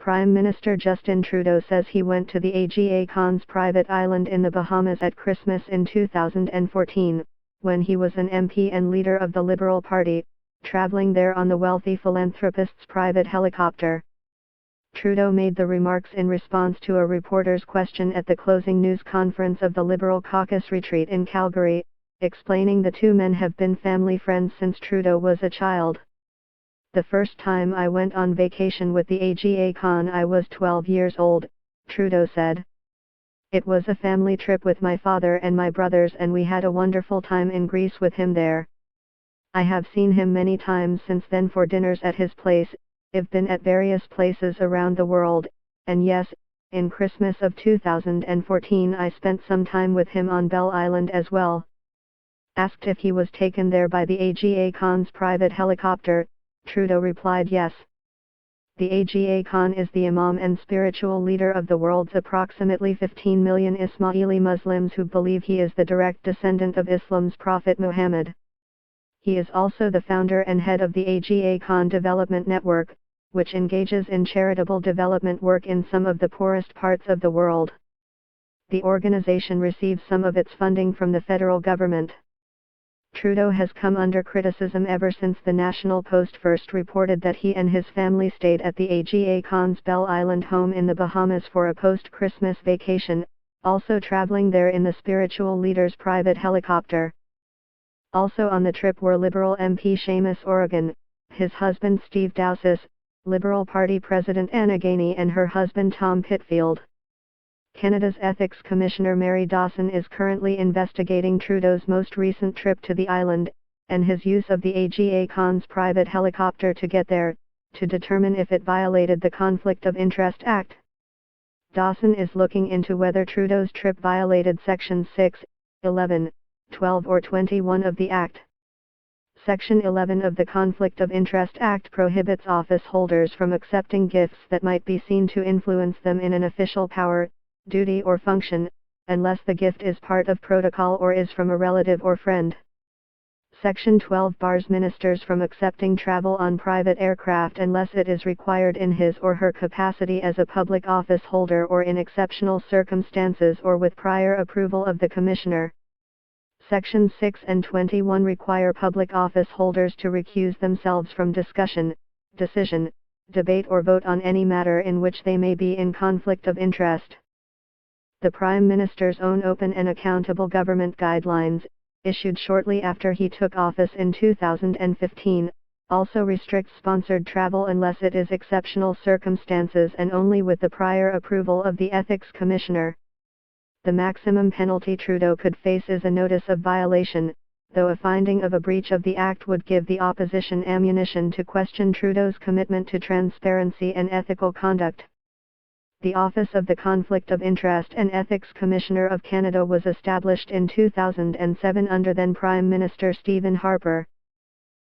Prime Minister Justin Trudeau says he went to the Aga Khan's private island in the Bahamas at Christmas in 2014, when he was an MP and leader of the Liberal Party, traveling there on the wealthy philanthropist's private helicopter. Trudeau made the remarks in response to a reporter's question at the closing news conference of the Liberal caucus retreat in Calgary, explaining the two men have been family friends since Trudeau was a child. "The first time I went on vacation with the Aga Khan I was 12 years old," Trudeau said. "It was a family trip with my father and my brothers and we had a wonderful time in Greece with him there. I have seen him many times since then for dinners at his place. I've been at various places around the world, and yes, in Christmas of 2014 I spent some time with him on Bell Island as well." Asked if he was taken there by the Aga Khan's private helicopter, Trudeau replied yes. The Aga Khan is the Imam and spiritual leader of the world's approximately 15 million Ismaili Muslims who believe he is the direct descendant of Islam's Prophet Muhammad. He is also the founder and head of the Aga Khan Development Network, which engages in charitable development work in some of the poorest parts of the world. The organization receives some of its funding from the federal government. Trudeau has come under criticism ever since the National Post first reported that he and his family stayed at the Aga Khan's Bell Island home in the Bahamas for a post-Christmas vacation, also traveling there in the spiritual leader's private helicopter. Also on the trip were Liberal MP Seamus O'Regan, his husband Steve Dowsis, Liberal Party President Anna Gainey and her husband Tom Pitfield. Canada's Ethics Commissioner Mary Dawson is currently investigating Trudeau's most recent trip to the island, and his use of the Aga Khan's private helicopter to get there, to determine if it violated the Conflict of Interest Act. Dawson is looking into whether Trudeau's trip violated Sections 6, 11, 12 or 21 of the Act. Section 11 of the Conflict of Interest Act prohibits office holders from accepting gifts that might be seen to influence them in an official power, duty or function, unless the gift is part of protocol or is from a relative or friend. Section 12 bars ministers from accepting travel on private aircraft unless it is required in his or her capacity as a public office holder or in exceptional circumstances or with prior approval of the Commissioner. Sections 6 and 21 require public office holders to recuse themselves from discussion, decision, debate or vote on any matter in which they may be in conflict of interest. The Prime Minister's own Open and Accountable Government Guidelines, issued shortly after he took office in 2015, also restricts sponsored travel unless it is exceptional circumstances and only with the prior approval of the Ethics Commissioner. The maximum penalty Trudeau could face is a notice of violation, though a finding of a breach of the Act would give the opposition ammunition to question Trudeau's commitment to transparency and ethical conduct. The Office of the Conflict of Interest and Ethics Commissioner of Canada was established in 2007 under then Prime Minister Stephen Harper.